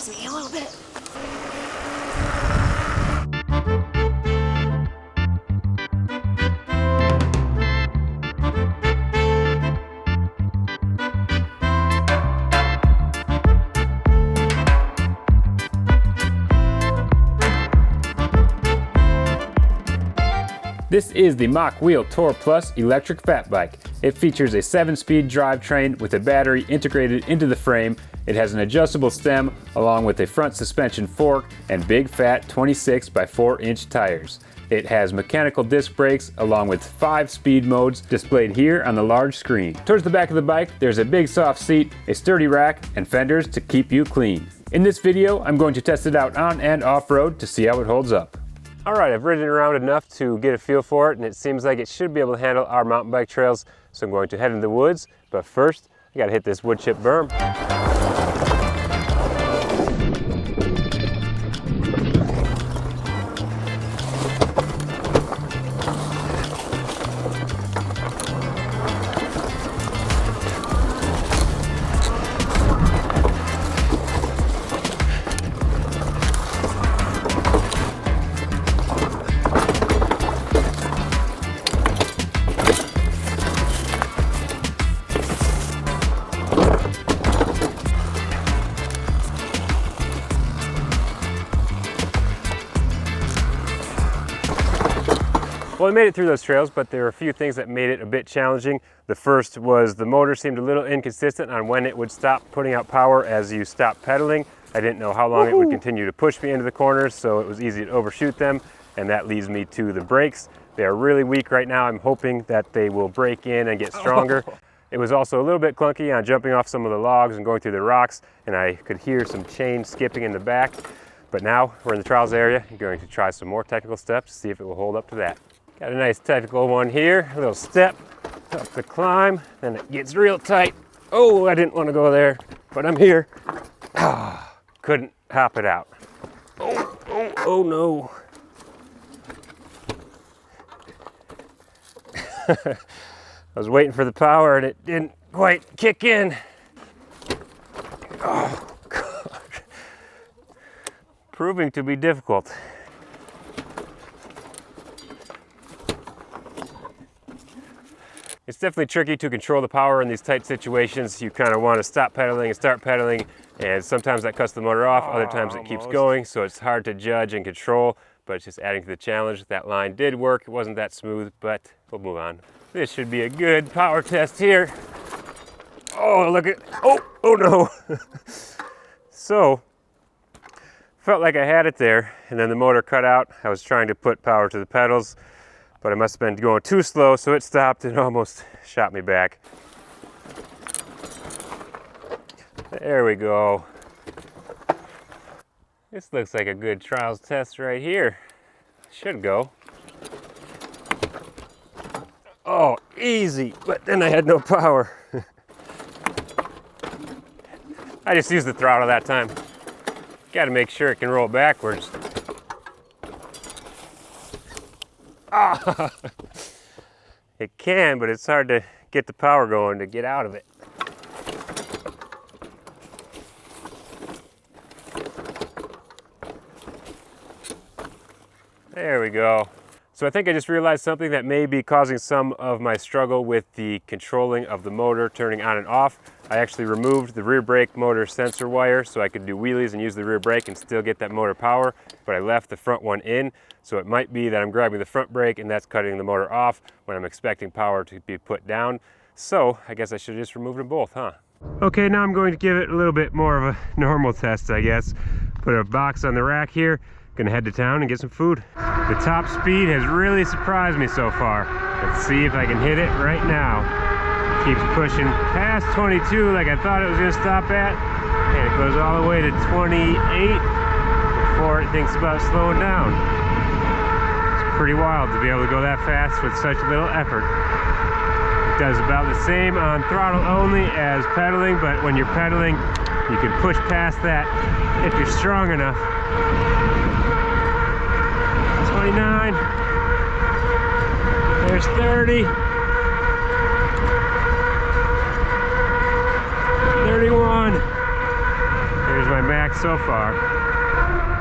scares me a little bit. This is the Mokwheel Tor Plus electric fat bike. It features a 7-speed drivetrain with a battery integrated into the frame. It has an adjustable stem along with a front suspension fork and big fat 26 by 4-inch tires. It has mechanical disc brakes along with 5 speed modes displayed here on the large screen. Towards the back of the bike, there's a big soft seat, a sturdy rack, and fenders to keep you clean. In this video, I'm going to test it out on and off-road to see how it holds up. Alright, I've ridden around enough to get a feel for it, and it seems like it should be able to handle our mountain bike trails, so I'm going to head into the woods, but first I gotta hit this wood chip berm. Well, I made it through those trails, but there were a few things that made it a bit challenging. The first was the motor seemed a little inconsistent on when it would stop putting out power as you stopped pedaling. I didn't know how long it would continue to push me into the corners, so it was easy to overshoot them, and that leads me to the brakes. They are really weak right now. I'm hoping that they will break in and get stronger. It was also a little bit clunky on jumping off some of the logs and going through the rocks, and I could hear some chain skipping in the back. But now we're in the trials area. I'm going to try some more technical steps to see if it will hold up to that. Got a nice technical one here, a little step up the climb, and it gets real tight. Oh, I didn't want to go there, but I'm here. Couldn't hop it out. Oh no. I was waiting for the power and it didn't quite kick in. Oh, God. Proving to be difficult. It's definitely tricky to control the power in these tight situations. You kind of want to stop pedaling and start pedaling, and sometimes that cuts the motor off, other times it keeps going, so it's hard to judge and control, but it's just adding to the challenge. That line did work. It wasn't that smooth, but we'll move on. This should be a good power test here. Oh, look at, oh no. So, felt like I had it there, and then the motor cut out. I was trying to put power to the pedals, but I must have been going too slow, so it stopped and almost shot me back. There we go. This looks like a good trials test right here. Should go. Oh, easy, but then I had no power. I just used the throttle that time. Got to make sure it can roll backwards. Ah, it can, but it's hard to get the power going to get out of it. There we go. So I think I just realized something that may be causing some of my struggle with the controlling of the motor turning on and off. I actually removed the rear brake motor sensor wire so I could do wheelies and use the rear brake and still get that motor power, but I left the front one in. So it might be that I'm grabbing the front brake and that's cutting the motor off when I'm expecting power to be put down. So I guess I should have just removed them both, huh? Okay, now I'm going to give it a little bit more of a normal test, I guess. Put a box on the rack here. Gonna head to town and get some food. The top speed has really surprised me so far. Let's see if I can hit it right now. Keeps pushing past 22 like I thought it was gonna stop at, and it goes all the way to 28 before it thinks about slowing down. It's pretty wild to be able to go that fast with such little effort. It does about the same on throttle only as pedaling, but when you're pedaling, you can push past that if you're strong enough. 29, there's 30, 31, there's my max so far.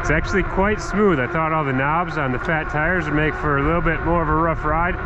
It's actually quite smooth. I thought all the knobs on the fat tires would make for a little bit more of a rough ride.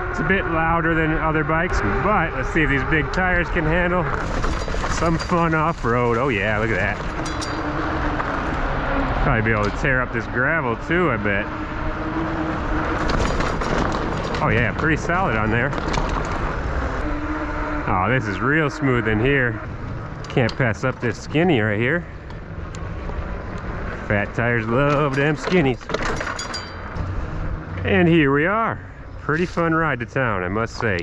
It's a bit louder than other bikes, but let's see if these big tires can handle some fun off-road. Oh yeah, look at that. Probably be able to tear up this gravel too, I bet. Oh yeah, pretty solid on there. Oh, this is real smooth in here. Can't pass up this skinny right here. Fat tires love them skinnies. And here we are. Pretty fun ride to town, I must say.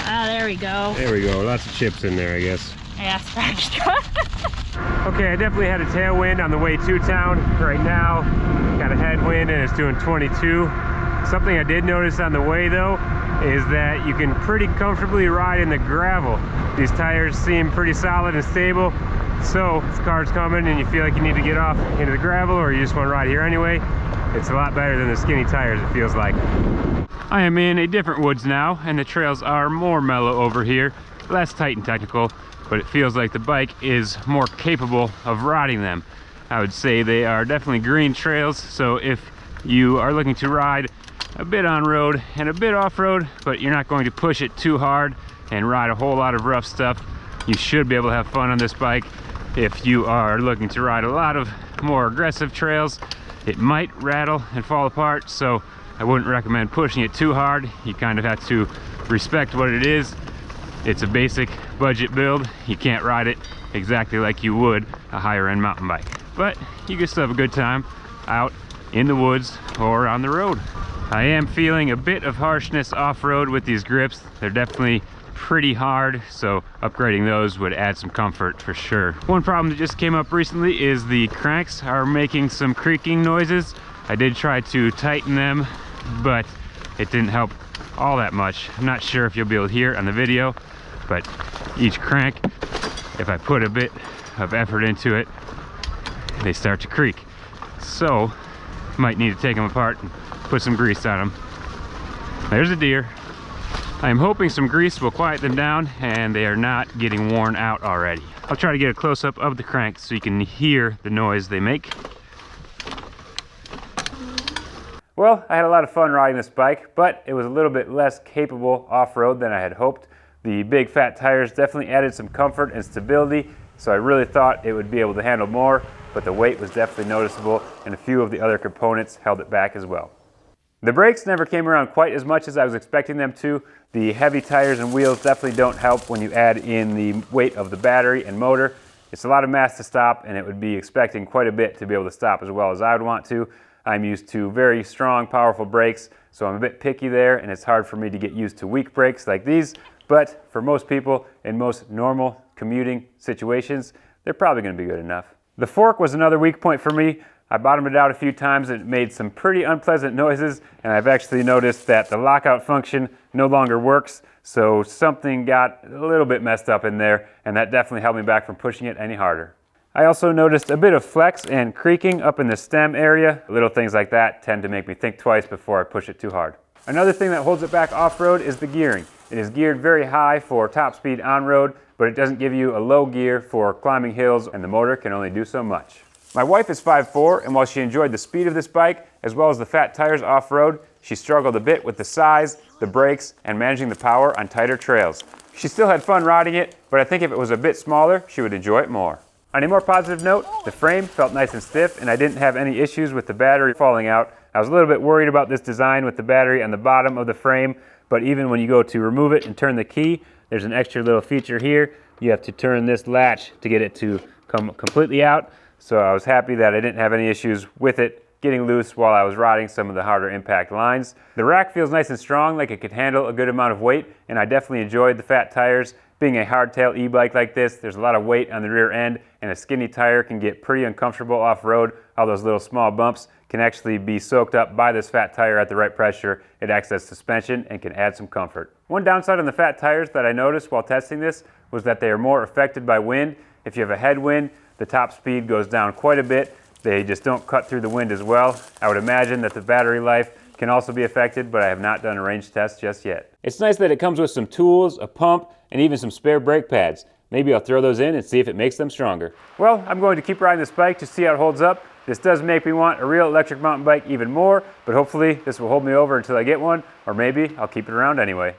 Ah, there we go. There we go, lots of chips in there, I guess. Yeah, extra. Okay, I definitely had a tailwind on the way to town. Right now, got a headwind and it's doing 22. Something I did notice on the way though, is that you can pretty comfortably ride in the gravel. These tires seem pretty solid and stable. So if the car's coming and you feel like you need to get off into the gravel or you just want to ride here anyway, it's a lot better than the skinny tires, it feels like. I am in a different woods now and the trails are more mellow over here, less tight and technical, but it feels like the bike is more capable of riding them. I would say they are definitely green trails, so if you are looking to ride a bit on road and a bit off road, but you're not going to push it too hard and ride a whole lot of rough stuff, you should be able to have fun on this bike. If you are looking to ride a lot of more aggressive trails, it might rattle and fall apart, so I wouldn't recommend pushing it too hard. You kind of have to respect what it is. It's a basic budget build. You can't ride it exactly like you would a higher end mountain bike, but you can still have a good time out in the woods or on the road. I am feeling a bit of harshness off-road with these grips. They're definitely pretty hard, so upgrading those would add some comfort for sure. One problem that just came up recently is the cranks are making some creaking noises. I did try to tighten them, but it didn't help all that much. I'm not sure if you'll be able to hear it on the video, but each crank, if I put a bit of effort into it, they start to creak. So might need to take them apart and put some grease on them. There's a deer. I'm hoping some grease will quiet them down and they are not getting worn out already. I'll try to get a close-up of the cranks so you can hear the noise they make. Well, I had a lot of fun riding this bike, but it was a little bit less capable off-road than I had hoped. The big fat tires definitely added some comfort and stability, so I really thought it would be able to handle more, but the weight was definitely noticeable and a few of the other components held it back as well. The brakes never came around quite as much as I was expecting them to. The heavy tires and wheels definitely don't help when you add in the weight of the battery and motor. It's a lot of mass to stop, and it would be expecting quite a bit to be able to stop as well as I would want to. I'm used to very strong, powerful brakes, so I'm a bit picky there, and it's hard for me to get used to weak brakes like these. But for most people, in most normal commuting situations, they're probably going to be good enough. The fork was another weak point for me. I bottomed it out a few times and it made some pretty unpleasant noises, and I've actually noticed that the lockout function no longer works, so something got a little bit messed up in there, and that definitely held me back from pushing it any harder. I also noticed a bit of flex and creaking up in the stem area. Little things like that tend to make me think twice before I push it too hard. Another thing that holds it back off-road is the gearing. It is geared very high for top speed on-road, but it doesn't give you a low gear for climbing hills, and the motor can only do so much. My wife is 5'4", and while she enjoyed the speed of this bike, as well as the fat tires off-road, she struggled a bit with the size, the brakes, and managing the power on tighter trails. She still had fun riding it, but I think if it was a bit smaller, she would enjoy it more. On a more positive note, the frame felt nice and stiff, and I didn't have any issues with the battery falling out. I was a little bit worried about this design with the battery on the bottom of the frame, but even when you go to remove it and turn the key, there's an extra little feature here. You have to turn this latch to get it to come completely out. So I was happy that I didn't have any issues with it getting loose while I was riding some of the harder impact lines. The rack feels nice and strong, like it could handle a good amount of weight, and I definitely enjoyed the fat tires. Being a hardtail e-bike like this, there's a lot of weight on the rear end, and a skinny tire can get pretty uncomfortable off-road. All those little small bumps can actually be soaked up by this fat tire at the right pressure. It acts as suspension and can add some comfort. One downside on the fat tires that I noticed while testing this was that they are more affected by wind. If you have a headwind, the top speed goes down quite a bit. They just don't cut through the wind as well. I would imagine that the battery life can also be affected, but I have not done a range test just yet. It's nice that it comes with some tools, a pump, and even some spare brake pads. Maybe I'll throw those in and see if it makes them stronger. Well, I'm going to keep riding this bike to see how it holds up. This does make me want a real electric mountain bike even more, but hopefully this will hold me over until I get one, or maybe I'll keep it around anyway.